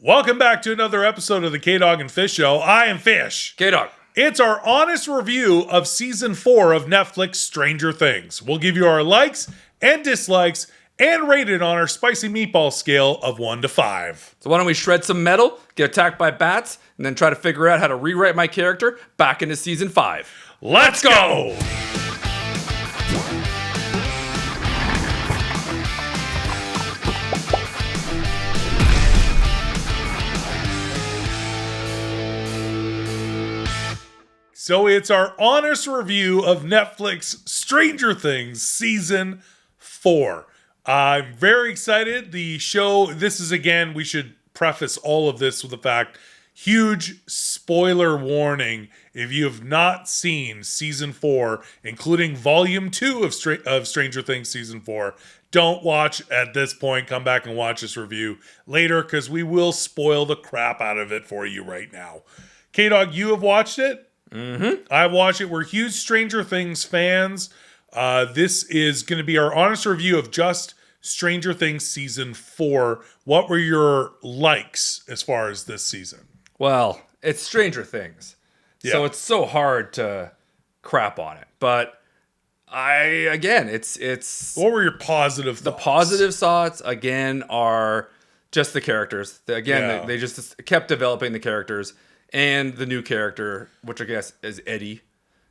Welcome back to another episode of the K-Dog and Fish Show. I am Fish. K-Dog. It's our honest review of Season 4 of Netflix Stranger Things. We'll give you our likes and dislikes and rate it on our spicy meatball scale of 1 to 5. So why don't we shred some metal, get attacked by bats, and then try to figure out how to rewrite my character back into Season 5. Let's go! So it's our honest review of Netflix Stranger Things Season 4. I'm very excited. The show, this is again, we should preface all of this with the fact, huge spoiler warning. If you have not seen Season 4, including Volume 2 of Stranger Things Season 4, don't watch at this point. Come back and watch this review later because we will spoil the crap out of it for you right now. K-Dog, you have watched it? Mm-hmm. I watched it. We're huge Stranger Things fans. This is going to be our honest review of just Stranger Things Season 4. What were your likes as far as this season? Well, it's Stranger Things. Yeah. So it's so hard to crap on it. But it's What were your positive thoughts? the positive thoughts, again, are just the characters. Yeah. They just kept developing the characters. And the new character, which I guess is Eddie,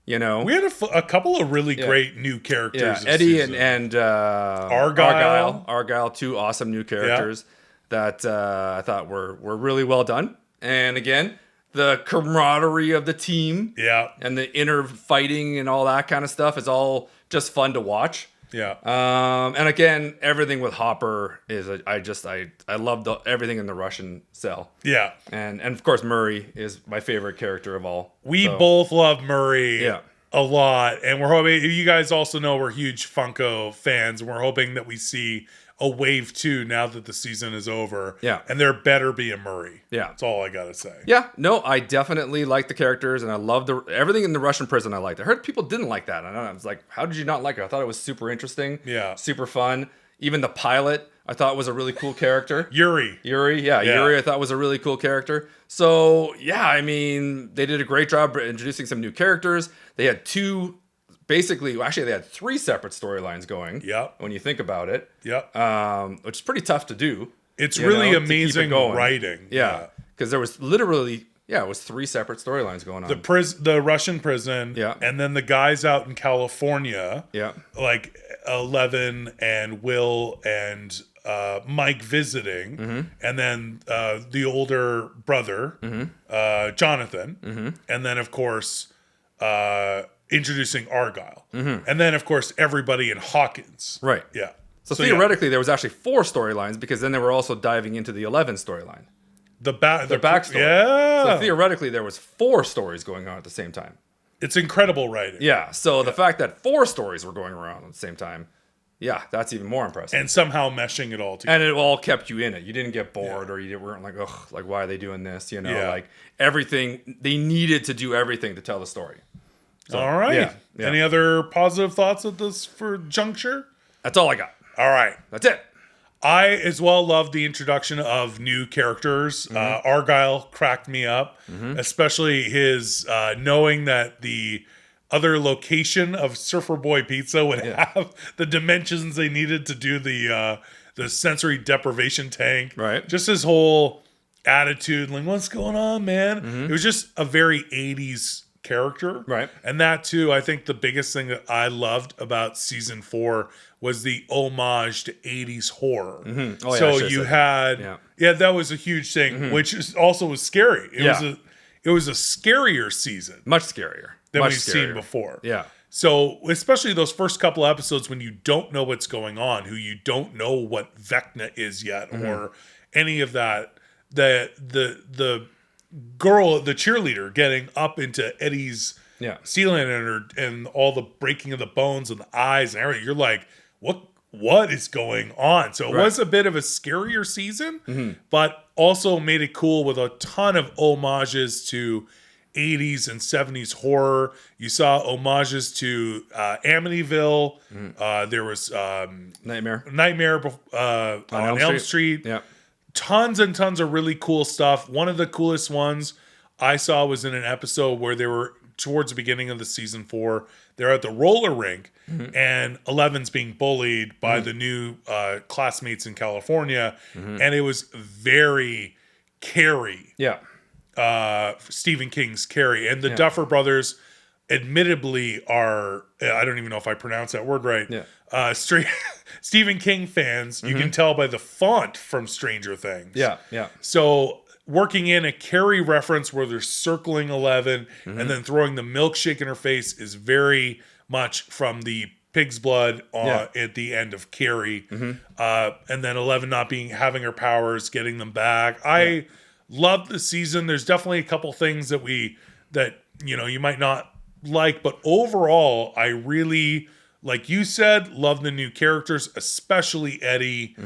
you know. We had a couple of really great new characters. Yeah, this Eddie season. and Argyle. Argyle, two awesome new characters that I thought were really well done. And again, the camaraderie of the team and the inner fighting and all that kind of stuff is all just fun to watch. Yeah. And again, everything with Hopper is I love everything in the Russian cell. Yeah. And of course Murray is my favorite character of all. We both love Murray Yeah. a lot, and we're hoping you guys also know we're huge Funko fans, and we're hoping that we see a wave 2 now that the season is over. Yeah. And there better be a Murray. Yeah. That's all I gotta say. Yeah, no, I definitely like the characters, and I love everything in the Russian prison. I liked. I heard people didn't like that. I was like, how did you not like it? I thought it was super interesting. Yeah. Super fun. Even the pilot, I thought was a really cool character. Yuri. Yuri, I thought was a really cool character. So yeah, I mean, they did a great job introducing some new characters. They had they had 3 separate storylines going. Yep. When you think about it. Yep. Which is pretty tough to do. It's really to keep it amazing going. writing. Yeah. Because there was literally, it was 3 separate storylines going on. The Russian prison. Yeah. And then the guys out in California. Yeah. Like Eleven and Will and Mike visiting. Mm-hmm. And then the older brother, Jonathan. Mm-hmm. And then, of course, introducing Argyle. Mm-hmm. And then, of course, everybody in Hawkins. Right. Yeah. So theoretically, there was actually 4 storylines because then they were also diving into the 11 storyline. The backstory. Yeah. So theoretically, there was 4 stories going on at the same time. It's incredible writing. Yeah. So the fact that 4 stories were going around at the same time, that's even more impressive. And somehow meshing it all together. And it all kept you in it. You didn't get bored or you weren't like, ugh, like, why are they doing this? You know, like everything, they needed to do everything to tell the story. So, all right. Yeah. Any other positive thoughts at this for juncture? That's all I got. All right. That's it. I as well love the introduction of new characters. Argyle cracked me up, especially his knowing that the other location of Surfer Boy Pizza would have the dimensions they needed to do the sensory deprivation tank. Right. Just his whole attitude, like, what's going on, man? It was just a very 80s character. Right. And that too, I think the biggest thing that I loved about Season 4 was the homage to 80s horror. Mm-hmm. Oh, yeah, so you had that was a huge thing, which also was scary. It was a scarier season. Much scarier. Than we've seen before. Yeah. So especially those first couple episodes when you don't know what's going on, who you don't know what vecna is yet, or any of that, the girl, the cheerleader, getting up into Eddie's ceiling and all the breaking of the bones and the eyes and everything. You're like, what is going on? So it was a bit of a scarier season, but also made it cool with a ton of homages to 80s and 70s horror. You saw homages to Amityville. There was Nightmare on Elm Street. Yeah. tons and tons of really cool stuff. One of the coolest ones I saw was in an episode where they were towards the beginning of the season 4. They're at the roller rink, and Eleven's being bullied by the new classmates in California, and it was very Carrie. Yeah. Stephen King's Carrie. And the Duffer Brothers admittedly are, I don't even know if I pronounce that word right, Stephen King fans. You can tell by the font from Stranger Things. Yeah, yeah. So working in a Carrie reference where they're circling Eleven and then throwing the milkshake in her face is very much from the pig's blood at the end of Carrie. And then Eleven not having her powers, getting them back. I love the season. There's definitely a couple things that you might not like, but overall, I really, like you said, love the new characters, especially Eddie.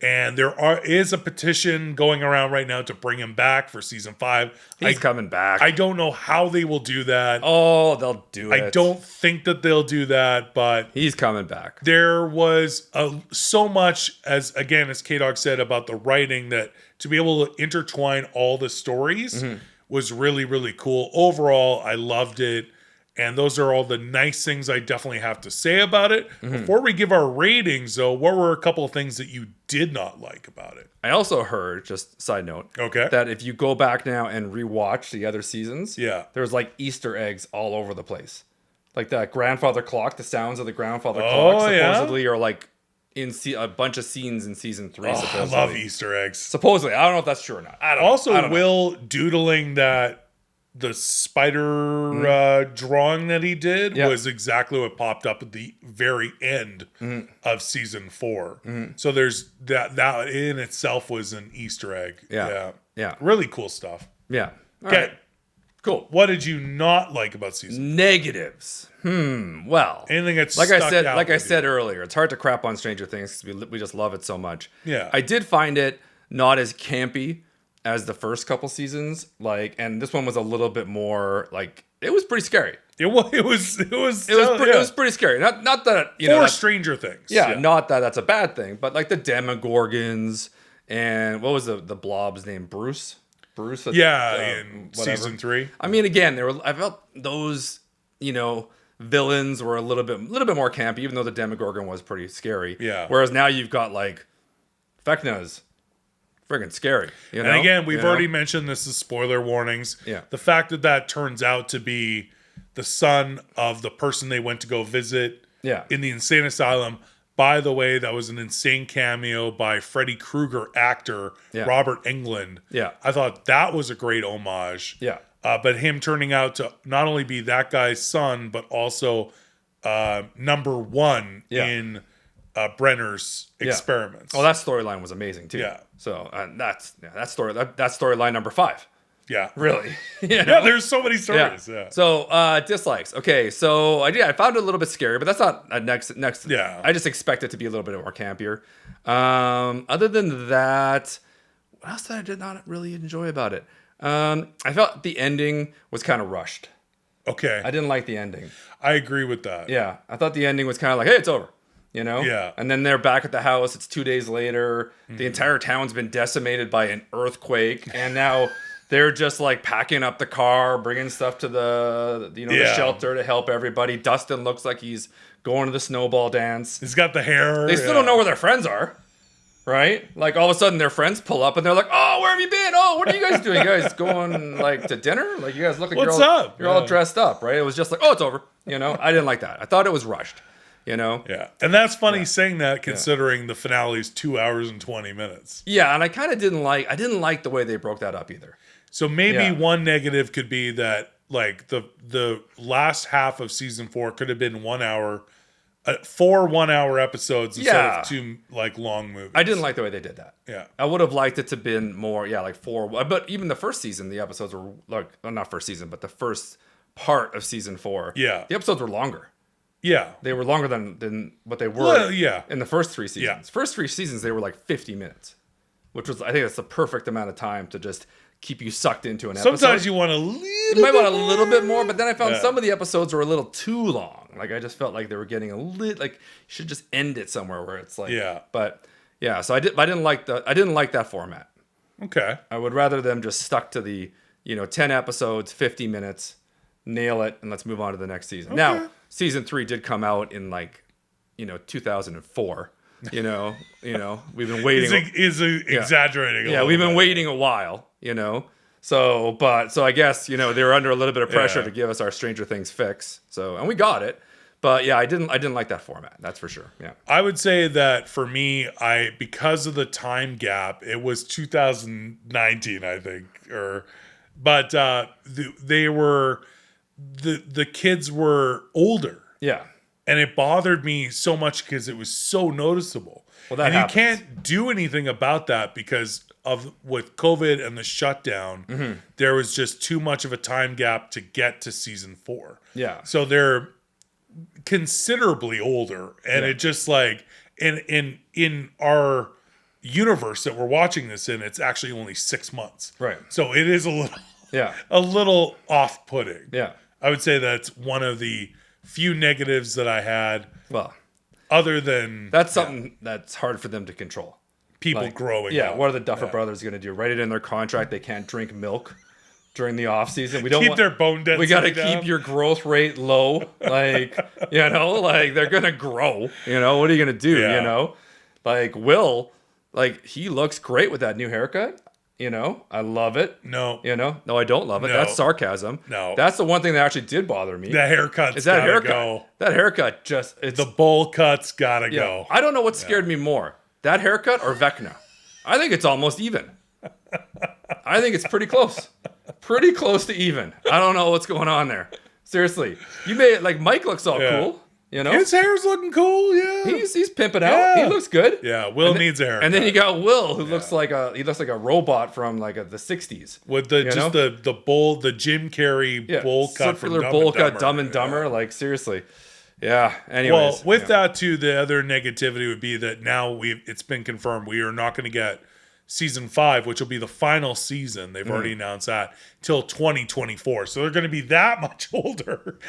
And there is a petition going around right now to bring him back for season 5. He's coming back. I don't know how they will do that. Oh, they'll do it. I don't think that they'll do that, but he's coming back. There was so much, as K-Dog said, about the writing, that to be able to intertwine all the stories was really, really cool. Overall, I loved it. And those are all the nice things I definitely have to say about it. Before we give our ratings, though, what were a couple of things that you did not like about it? I also heard, just side note, that if you go back now and rewatch the other seasons, there's like Easter eggs all over the place. Like that grandfather clock, the sounds of the grandfather clock supposedly are like in a bunch of scenes in season 3. Supposedly. I love Easter eggs. Supposedly. I don't know if that's true or not. I don't know. Will doodling the spider drawing that he did was exactly what popped up at the very end of season 4. So there's that in itself was an Easter egg. Yeah. Really cool stuff. Yeah. Okay. Right. Cool. What did you not like about season 4? Negatives. Well, anything that's like I said earlier, it's hard to crap on Stranger Things because we just love it so much. Yeah. I did find it not as campy as the first couple seasons, and this one was a little bit more it was pretty scary. It was pretty scary. Not that Stranger Things. Yeah, not that that's a bad thing, but like the Demogorgons and what was the blob's name? Bruce. In season 3. I mean, again, I felt those villains were a little bit more campy, even though the Demogorgon was pretty scary. Yeah. Whereas now you've got vecnas. Friggin' scary. And again, we've already mentioned this is spoiler warnings. Yeah. The fact that turns out to be the son of the person they went to go visit in the insane asylum. By the way, that was an insane cameo by Freddy Krueger actor Robert Englund. Yeah. I thought that was a great homage. Yeah. But him turning out to not only be that guy's son, but also number 1 in Brenner's experiments. Oh, that storyline was amazing too. Yeah. So that storyline number 5. Yeah. Really. There's so many stories. Yeah. So dislikes. Okay, so I found it a little bit scary, but that's not a next. Yeah. I just expect it to be a little bit more campier. Other than that, what else did not really enjoy about it? I felt the ending was kind of rushed. Okay. I didn't like the ending. I agree with that. Yeah. I thought the ending was kind of like, hey, it's over. Yeah. And then they're back at the house. It's 2 days later. The entire town's been decimated by an earthquake. And now they're just packing up the car, bringing stuff to the shelter to help everybody. Dustin looks like he's going to the snowball dance. He's got the hair. They still don't know where their friends are. Right? All of a sudden their friends pull up and they're like, oh, where have you been? Oh, what are you guys doing? You guys going to dinner? You guys look like you're all dressed up, right? It was just oh, it's over. I didn't like that. I thought it was rushed. Yeah. And that's funny saying that considering the finale is 2 hours and 20 minutes. Yeah, and I kind of didn't like the way they broke that up either. So maybe one negative could be that the last half of season 4 could have been 1 hour, 4 1-hour episodes instead of 2 long movies. I didn't like the way they did that. Yeah. I would have liked it to been more 4, but even the first season the episodes were not first season, but the first part of season 4. Yeah. The episodes were longer. Yeah. They were longer than what they were in the first 3 seasons. Yeah. First 3 seasons, they were 50 minutes, which was, I think that's the perfect amount of time to just keep you sucked into an episode. Sometimes you want a little bit more, but then I found some of the episodes were a little too long. I just felt like they were getting a little, you should just end it somewhere where it's But, yeah, so I didn't like that format. Okay. I would rather them just stuck to the, 10 episodes, 50 minutes, nail it, and let's move on to the next season. Okay. Now, season 3 did come out in 2004. We've been waiting. Is exaggerating. We've been waiting a while. So I guess they were under a little bit of pressure to give us our Stranger Things fix. And we got it. But I didn't like that format. That's for sure. Yeah. I would say that for me, because of the time gap, it was 2019, I think, but they were the kids were older. Yeah. And it bothered me so much because it was so noticeable. Well, that happens. You can't do anything about that because with COVID and the shutdown, there was just too much of a time gap to get to season 4. Yeah. So they're considerably older, and it just in our universe that we're watching this in, it's actually only 6 months. Right. So it is a little off-putting. Yeah. I would say that's one of the few negatives that I had. Well, other than that's something that's hard for them to control. People growing. Yeah. Up. What are the Duffer Brothers going to do? Write it in their contract they can't drink milk during the off season. We don't keep their bone density. We got to down. keep your growth rate low. They're gonna grow. What are you gonna do? Will, he looks great with that new haircut. I love it. No, no, I don't love it. No. That's sarcasm. No, that's the one thing that actually did bother me. That haircut. Go. That haircut the bowl cut's gotta go. I don't know what scared me more, that haircut or vecna. I think it's almost even. I think it's pretty close. Pretty close to even. I don't know what's going on there. Seriously. You made it Mike looks all cool. His hair's looking cool, yeah. He's pimping out. He looks good. Yeah, Will needs a haircut. And then you got Will, who looks like a robot from the 60s. With the Jim Carrey bowl cut from circular bowl cut Dumb and Dumber. Seriously. Yeah. Anyways. Well, with that too, the other negativity would be that now it's been confirmed we are not going to get season 5, which will be the final season. They've already announced that till 2024. So they're going to be that much older.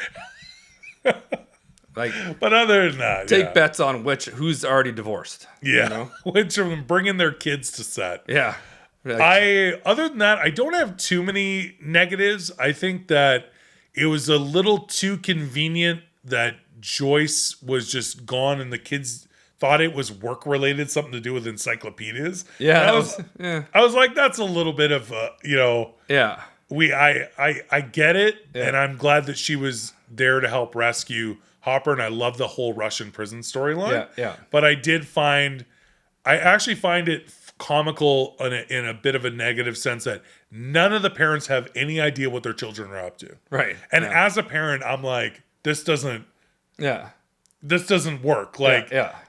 But other than that, take bets on who's already divorced. Yeah, which of them bringing their kids to set. Yeah, other than that, I don't have too many negatives. I think that it was a little too convenient that Joyce was just gone, and the kids thought it was work related, something to do with encyclopedias. Yeah, I was like, that's a little bit of Yeah. I get it, and I'm glad that she was there to help rescue Hopper, and I love the whole Russian prison storyline. Yeah. But I actually find it comical in a bit of a negative sense that none of the parents have any idea what their children are up to. Right. And as a parent, I'm like, this doesn't work.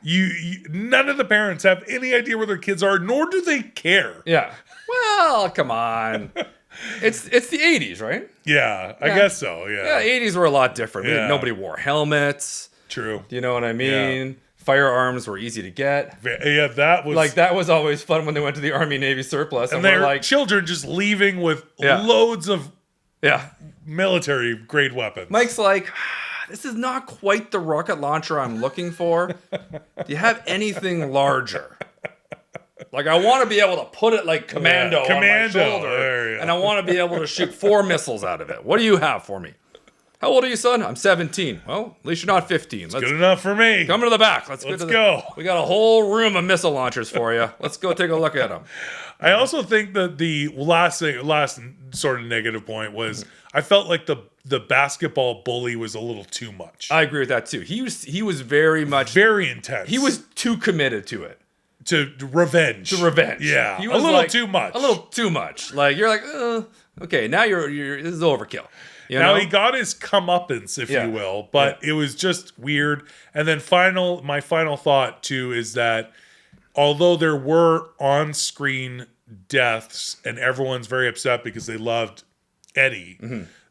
You none of the parents have any idea where their kids are, nor do they care. Yeah. Well, come on. It's the 80s, right? Yeah, I guess so. Yeah. Yeah, 80s were a lot different. Yeah. Nobody wore helmets. True. Do you know what I mean? Yeah. Firearms were easy to get. Yeah, that was that was always fun when they went to the Army Navy surplus, and they're children just leaving with loads of military grade weapons. Mike's like, this is not quite the rocket launcher I'm looking for. Do you have anything larger? I want to be able to put it like commando on my shoulder, and I want to be able to shoot 4 missiles out of it. What do you have for me? How old are you, son? I'm 17. Well, at least you're not 15. Good enough for me. Come to the back. Let's go. We got a whole room of missile launchers for you. Let's go take a look at them. I also think that the last sort of negative point was I felt like the basketball bully was a little too much. I agree with that too. He was very intense. He was too committed to it. To revenge. Yeah. He was a little too much. A little too much. You're like, okay, now you're this is overkill. Now he got his comeuppance, if you will, but it was just weird. And then my final thought too is that although there were on-screen deaths and everyone's very upset because they loved Eddie,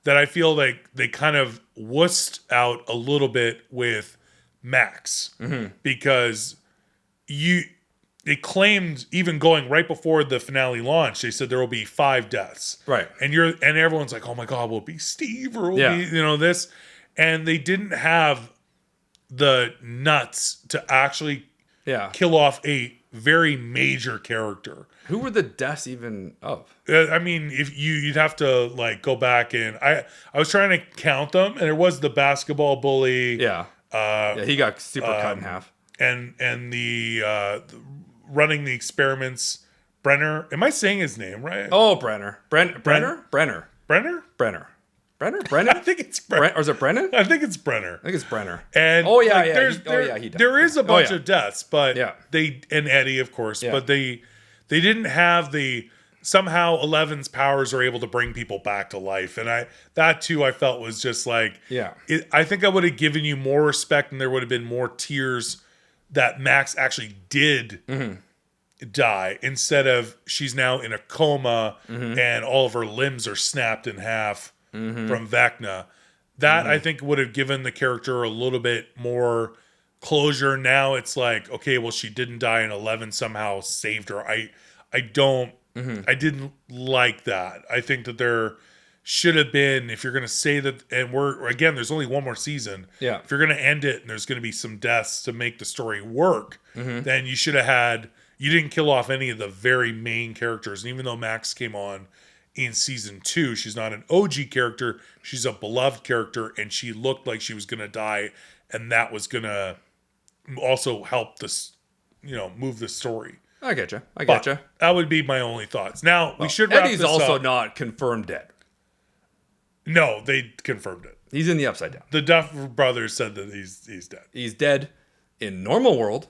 that I feel like they kind of wussed out a little bit with Max because they claimed, even going right before the finale launch, they said there will be 5 deaths. Right. And everyone's like, oh my God, will it be Steve or will it be, this? And they didn't have the nuts to actually kill off a very major character. Who were the deaths even of? I mean, if you'd have to like go back and I was trying to count them, and there was the basketball bully. Yeah. He got super cut in half. And the running the experiments, Brenner. Am I saying his name right? Oh, Brenner. Brenner. I think it's Brenner. Or is it Brennan? I think it's Brenner. I think it's Brenner. And he died. There is a bunch of deaths, but they and Eddie, of course, but they didn't have somehow 11's powers are able to bring people back to life, and that too I felt was just like I think I would have given you more respect, and there would have been more tears that Max actually did die instead of she's now in a coma and all of her limbs are snapped in half. From Vecna. That I think would have given the character a little bit more closure. Now it's like, okay, well, she didn't die and 11 somehow saved her. I didn't like that. I think that there should have been, if you're going to say that, and there's only one more season. Yeah. If you're going to end it and there's going to be some deaths to make the story work, then you should have you didn't kill off any of the very main characters. And even though Max came on in season 2, she's not an OG character. She's a beloved character, and she looked like she was going to die, and that was going to also help this, move the story. I get you. That would be my only thoughts. Now we should. Eddie's also not confirmed dead. No, they confirmed it. He's in the Upside Down. The Duff brothers said that he's dead. He's dead in normal world.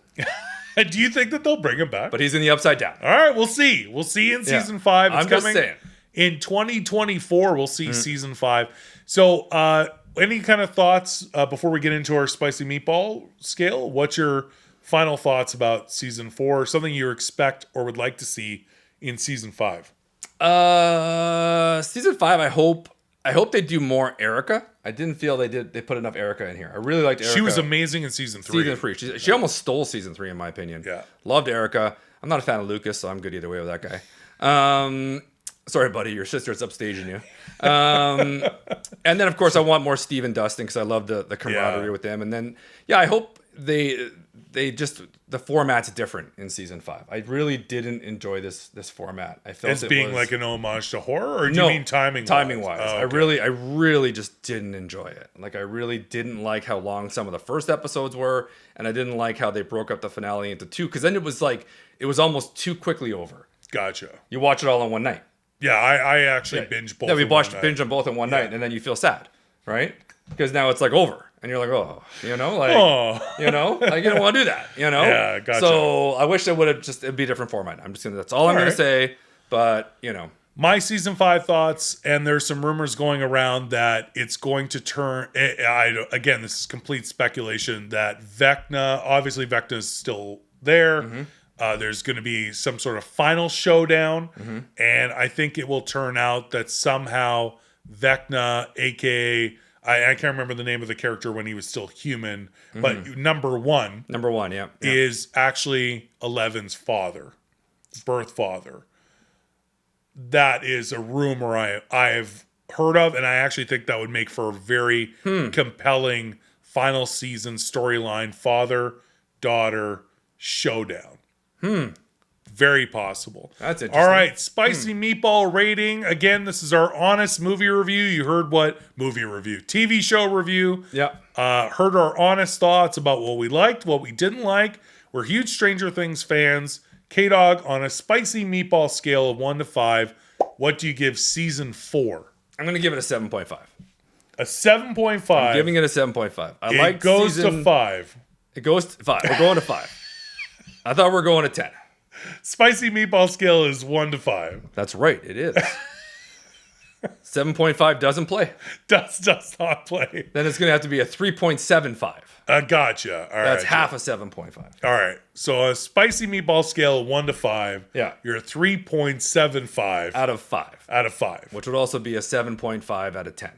Do you think that they'll bring him back? But he's in the Upside Down. All right, we'll see. We'll see in season 5. It's I'm coming. just saying. In 2024, we'll see season 5. So, any kind of thoughts before we get into our spicy meatball scale? What's your final thoughts about season 4? Something you expect or would like to see in season 5? Season 5, I hope they do more Erica. I didn't feel they put enough Erica in here. I really liked Erica. She was amazing in season 3. Season 3. She almost stole season 3 in my opinion. Yeah. Loved Erica. I'm not a fan of Lucas, so I'm good either way with that guy. Sorry, buddy, your sister's upstaging you. And then, of course, I want more Steve and Dustin because I love the camaraderie with them. And then, I hope they just the format's different in season 5. I really didn't enjoy this format. I felt as being like an homage to horror, or do you mean timing wise? Oh, okay. I really just didn't enjoy it. Like I really didn't like how long some of the first episodes were, and I didn't like how they broke up the finale into 2 because then it was almost too quickly over. Gotcha. You watch it all in one night. Yeah, I actually binge both. Yeah, we binge them both in one night, and then you feel sad, right? Because now it's like over, and you're like, you don't want to do that, Yeah, gotcha. So I wish it'd be a different format. That's all I'm gonna say. But my season 5 thoughts, and there's some rumors going around that it's going to turn. Again, this is complete speculation. That Vecna is still there. Mm-hmm. There's going to be some sort of final showdown, and I think it will turn out that somehow Vecna, aka I can't remember the name of the character when he was still human, but number one, is actually 11's birth father. That is a rumor I've heard of, and I actually think that would make for a very compelling final season storyline, father-daughter showdown. Very possible. That's interesting. All right, spicy meatball rating. Again, this is our honest movie review. You heard what movie review, TV show review. Yeah. Heard our honest thoughts about what we liked, what we didn't like. We're huge Stranger Things fans. K-Dog, on a spicy meatball scale of 1 to 5, what do you give season 4? I'm going to give it a 7.5. A 7.5. I'm giving it a 7.5. It goes to 5. It goes to 5. We're going to 5. I thought we were going to 10. Spicy meatball scale is 1 to 5. That's right. It is. 7.5 doesn't play. Does not play. Then it's going to have to be a 3.75. Gotcha. All right. That's half a 7.5. All right. So a spicy meatball scale of 1 to 5. Yeah. You're a 3.75. Out of 5. Out of 5. Which would also be a 7.5 out of 10.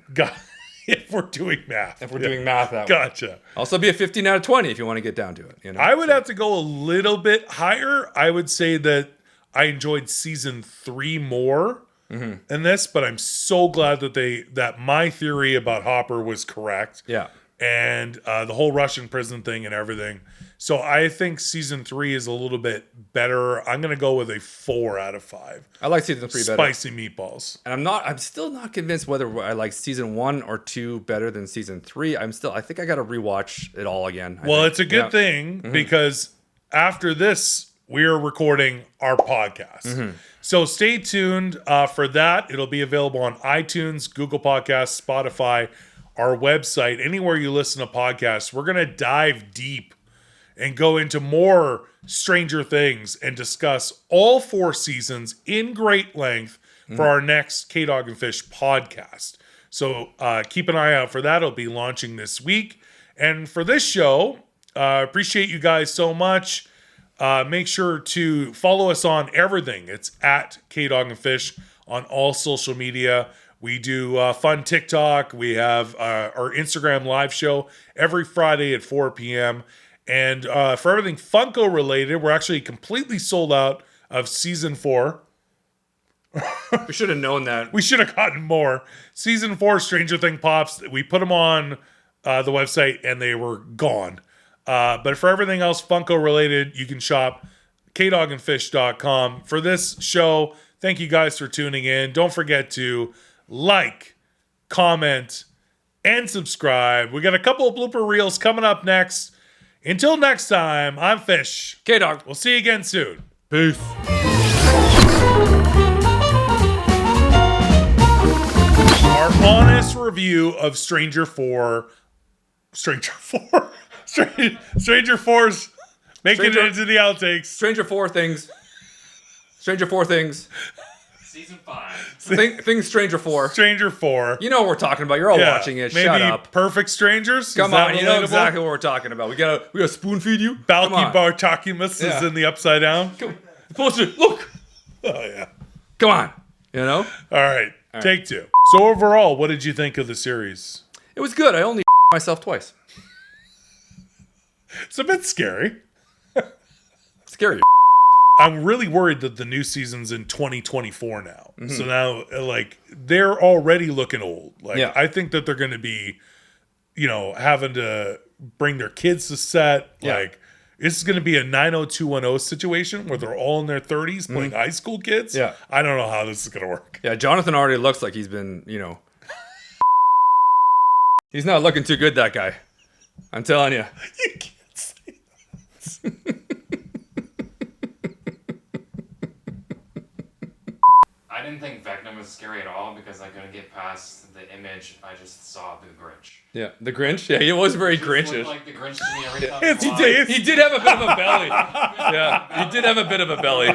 If we're doing math. Doing math that way. Gotcha. Also be a 15 out of 20 if you want to get down to it. I would have to go a little bit higher. I would say that I enjoyed season 3 more in this, but I'm so glad that my theory about Hopper was correct. Yeah. And the whole Russian prison thing and everything. So I think season 3 is a little bit better. I'm going to go with a 4 out of 5. I like season 3 better. Spicy meatballs. And I'm still not convinced whether I like season 1 or 2 better than season 3. I think I got to rewatch it all again. It's a good thing because after this, we are recording our podcast. So stay tuned for that. It'll be available on iTunes, Google Podcasts, Spotify, our website, anywhere you listen to podcasts. We're going to dive deep and go into more Stranger Things and discuss all 4 seasons in great length for our next K-Dog and Fish podcast. So keep an eye out for that. It'll be launching this week. And for this show, appreciate you guys so much. Make sure to follow us on everything. It's at K-Dog and Fish on all social media. We do fun TikTok. We have our Instagram live show every Friday at 4 p.m. And for everything Funko related, we're actually completely sold out of season 4. We should have known that. We should have gotten more. Season 4 Stranger Thing Pops, we put them on the website and they were gone. But for everything else Funko related, you can shop kdogandfish.com. For this show, thank you guys for tuning in. Don't forget to like, comment, and subscribe. We got a couple of blooper reels coming up next. Until next time, I'm Fish. K-Dog. We'll see you again soon. Peace. Our honest review of Stranger 4's making it into the outtakes. Stranger 4 things. Season 5. Things Stranger 4. Stranger 4. You know what we're talking about. You're all watching it. Maybe Shut up. Perfect Strangers? Come on, you know exactly what we're talking about. We gotta spoon feed you. Balky Bartakimus is in the upside down. Poster, look. Oh yeah. Come on. You know? All right. Take 2. So overall, what did you think of the series? It was good. I only myself twice. It's a bit scary. Scary. I'm really worried that the new season's in 2024 now. So now, they're already looking old. I think that they're going to be, having to bring their kids to set. This is going to be a 90210 situation where they're all in their 30s playing high school kids. Yeah. I don't know how this is going to work. Yeah, Jonathan already looks like he's been, he's not looking too good, that guy. I'm telling you. You can't say that. I didn't think vecna was scary at all because I couldn't get past the image I just saw of the Grinch. Yeah, the Grinch? Yeah, he was very Grinchish. He looked like the Grinch to me every time He did have a bit of a belly. Yeah, he did have a bit of a belly.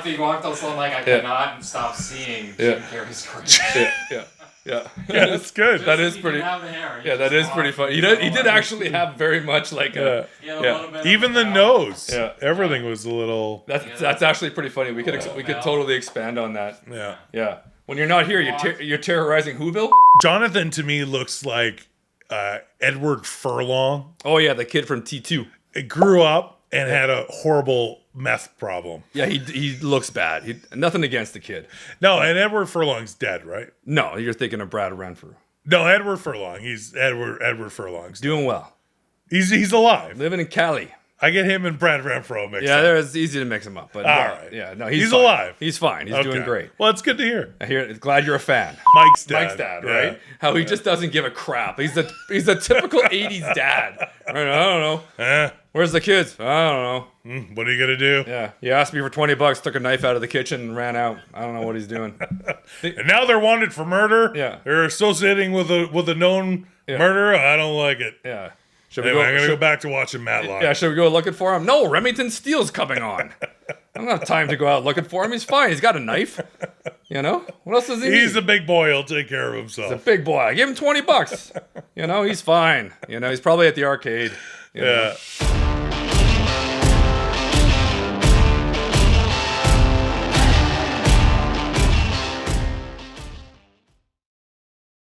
He walked also like I could not stop seeing Jim Carrey's Grinch. Yeah, that's good. That is pretty. That is pretty funny. He did actually have very much like a. Even the nose. Yeah, everything was a little. That's actually pretty funny. We could totally expand on that. Yeah. When you're not here, you're terrorizing Whoville. Jonathan to me looks like Edward Furlong. Oh yeah, the kid from T2. It grew up and had a horrible meth problem. Yeah, he looks bad. Nothing against the kid. No, and Edward Furlong's dead, right? No, you're thinking of Brad Renfrew. No, Edward Furlong. He's Edward Furlong's doing well. He's alive. Living in Cali. I get him and Brad Renfro mixed up. Yeah, it's easy to mix him up. But all right. Yeah, no, he's alive. He's fine. He's doing great. Well, it's good to hear. Glad you're a fan. Mike's dad, right? How he just doesn't give a crap. He's a typical 80s dad. Right, I don't know. Where's the kids? I don't know. What are you gonna do? Yeah, he asked me for $20, took a knife out of the kitchen and ran out. I don't know what he's doing. And now they're wanted for murder. Yeah, they're associating with a known murderer. I don't like it. Yeah. I'm gonna go back to watching Matlock. Yeah, should we go looking for him? No, Remington Steele's coming on. I don't have time to go out looking for him. He's fine. He's got a knife. What else does he need? He's a big boy. He'll take care of himself. He's a big boy. I give him $20. He's fine. He's probably at the arcade. Yeah.